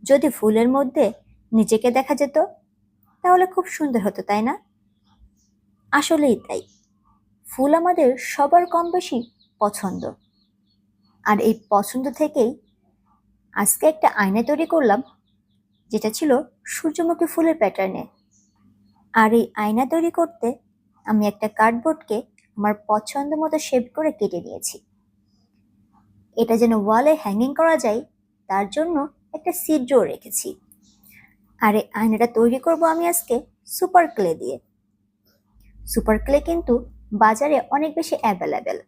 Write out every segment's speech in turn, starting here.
যদি ফুলের মধ্যে নিজেকে দেখা যেত তাহলে খুব সুন্দর হতো, তাই না? আসলেই তাই। ফুল আমাদের সবার কম বেশি পছন্দ, আর এই পছন্দ থেকেই আজকে একটা আয়না তৈরি করলাম, যেটা ছিল সূর্যমুখী ফুলের প্যাটার্নে। আর এই আয়না তৈরি করতে আমি একটা কার্ডবোর্ডকে আমার পছন্দ মতো শেপ করে কেটে নিয়েছি। এটা যেন ওয়ালে হ্যাঙ্গিং করা যায় তার জন্য একটা ছিদ্রও রেখেছি। আর এই আয়নাটা তৈরি করব আমি আজকে সুপার ক্লে দিয়ে। সুপার ক্লে কিন্তু বাজারে অনেক বেশি অ্যাভেলেবেল,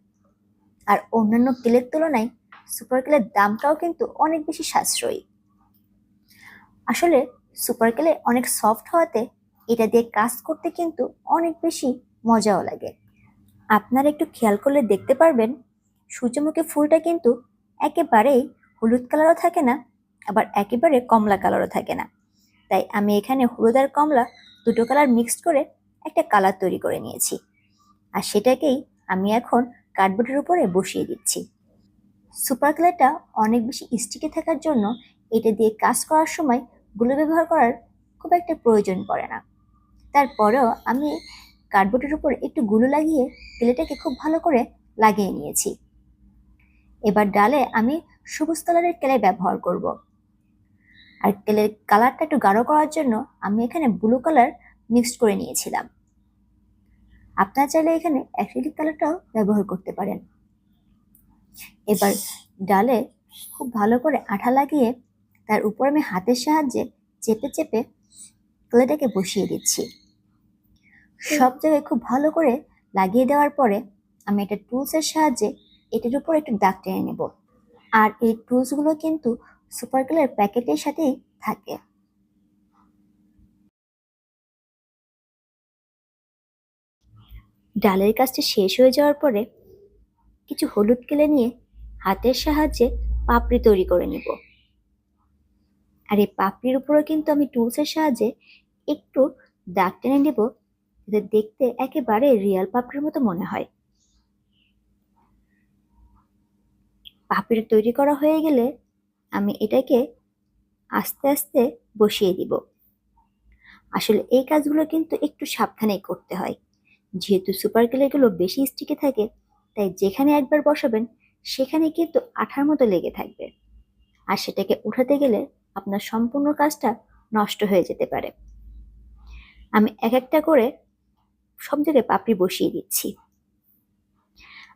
আর অন্যান্য ক্লের তুলনায় সুপার ক্লের দামটাও কিন্তু অনেক বেশি সাশ্রয়ী। আসলে সুপার ক্লে অনেক সফট হওয়াতে এটা দিয়ে কাজ করতে কিন্তু অনেক বেশি মজাও লাগে। আপনারা একটু খেয়াল করলে দেখতে পারবেন সূর্যমুখী ফুলটা কিন্তু একেবারেই হলুদ কালারও থাকে না, আবার একেবারে কমলা কালারও থাকে না। তাই আমি এখানে হলুদ আর কমলা দুটো কালার মিক্সড করে একটা কালার তৈরি করে নিয়েছি, আর সেটাকেই আমি এখন কার্ডবোর্ডের উপরে বসিয়ে দিচ্ছি। সুপার গ্লুটা অনেক বেশি স্টিকি থাকার জন্য এটা দিয়ে কাজ করার সময় গ্লু ব্যবহার করার খুব একটা প্রয়োজন পড়ে না। তারপরেও আমি কার্ডবোর্ডের উপর একটু গ্লু লাগিয়ে ক্লেটাকে খুব ভালো করে লাগিয়ে নিয়েছি। এবার ডালে আমি সবুজ কালারের ক্লে ব্যবহার করব, আর ক্লের কালারটা একটু গাঢ় করার জন্য আমি এখানে ব্লু কালার মিক্সড করে নিয়েছিলাম। আপনারা চাইলে এখানে অ্যাক্রিলিক কালারটাও ব্যবহার করতে পারেন। এবার ডালে খুব ভালো করে আঠা লাগিয়ে তার উপর আমি হাতের সাহায্যে চেপে চেপে ক্লেটাকে বসিয়ে দিচ্ছি। সব জায়গায় খুব ভালো করে লাগিয়ে দেওয়ার পরে আমি একটা টুলসের সাহায্যে এটার উপর একটু দাগ টেনে নেব। আর এই টুলসগুলো কিন্তু সুপার গ্লুর প্যাকেটের সাথেই থাকে। ডালের কাজটা শেষ হয়ে যাওয়ার পরে কিছু হলুদ ক্লে নিয়ে হাতের সাহায্যে পাপড়ি তৈরি করে নিব। আর এই পাপড়ির উপরেও কিন্তু আমি টুলসের সাহায্যে একটু দাগ টেনে নেব, যাতে দেখতে একেবারে রিয়েল পাপড়ির মতো মনে হয়। পাপড়ি তৈরি করা হয়ে গেলে আমি এটাকে আস্তে আস্তে বসিয়ে দিব। আসলে এই কাজগুলো কিন্তু একটু সাবধানেই করতে হয়, যেহেতু সুপার গ্লুগুলো বেশি স্টিকি থাকে, তাই যেখানে একবার বসাবেন সেখানে কিন্তু আঠার মতো লেগে থাকবে, আর সেটাকে উঠাতে গেলে আপনার সম্পূর্ণ কাজটা নষ্ট হয়ে যেতে পারে। আমি এক একটা করে সব জায়গায় পাপড়ি বসিয়ে দিচ্ছি,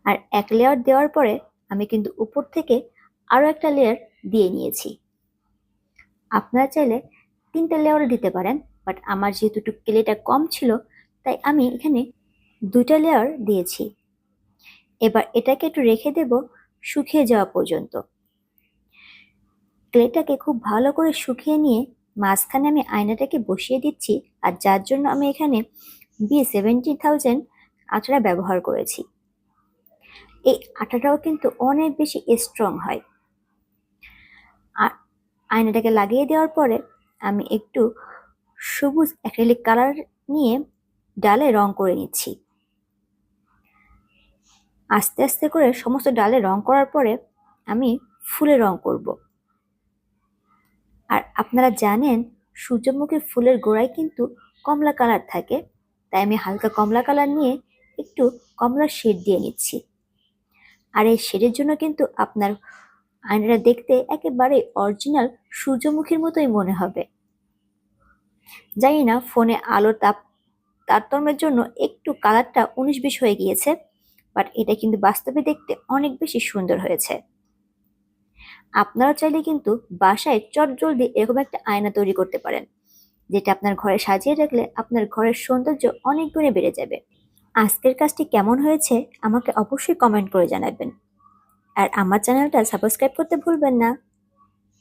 আর এক লেয়ার দেওয়ার পরে আমি কিন্তু উপর থেকে আরো একটা লেয়ার দিয়ে নিয়েছি। আপনারা চাইলে 3টে লেয়ারও দিতে পারেন, বাট আমার যেহেতু একটু ক্লেটা কম ছিল তাই আমি এখানে 2টা লেয়ার দিয়েছি। এবার এটাকে একটু রেখে দেব শুকিয়ে যাওয়া পর্যন্ত। ক্লেটাকে খুব ভালো করে শুকিয়ে নিয়ে মাঝখানে আমি আয়নাটাকে বসিয়ে দিচ্ছি, আর যার জন্য আমি এখানে B70,000 আঠা ব্যবহার করেছি। এই আঠাটাও কিন্তু অনেক বেশি স্ট্রং হয়। আর আয়নাটাকে লাগিয়ে দেওয়ার পরে আমি একটু সবুজ অ্যাক্রিলিক কালার নিয়ে ডালে রং করে নিচ্ছি। আস্তে আস্তে করে সমস্ত ডালে রং করার পরে আমি ফুলে রং করব। আর আপনারা জানেন সূর্যমুখী ফুলের গোড়ায় কিন্তু কমলা কালার থাকে, তাই আমি হালকা কমলা কালার নিয়ে একটু কমলা শেড দিয়ে নিচ্ছি। আর এই শেডের জন্য কিন্তু আপনার আয়নাটা দেখতে একেবারে অরিজিনাল সূর্যমুখীর মতোই মনে হবে। জানি না ফোনে আলোর তারতম্যের জন্য একটু কালারটা 19-20 হয়ে গিয়েছে, বাট এটা কিন্তু বাস্তবে দেখতে অনেক বেশি সুন্দর হয়েছে। আপনারা চাইলে কিন্তু বাসায় চটজলদি এরকম একটা আয়না তৈরি করতে পারেন, যেটা আপনার ঘরে সাজিয়ে রাখলে আপনার ঘরের সৌন্দর্য অনেক গুণে বেড়ে যাবে। আজকের কাজটি কেমন হয়েছে আমাকে অবশ্যই কমেন্ট করে জানাবেন, আর আমার চ্যানেলটা সাবস্ক্রাইব করতে ভুলবেন না।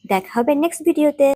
দেখা হবে নেক্সট ভিডিওতে।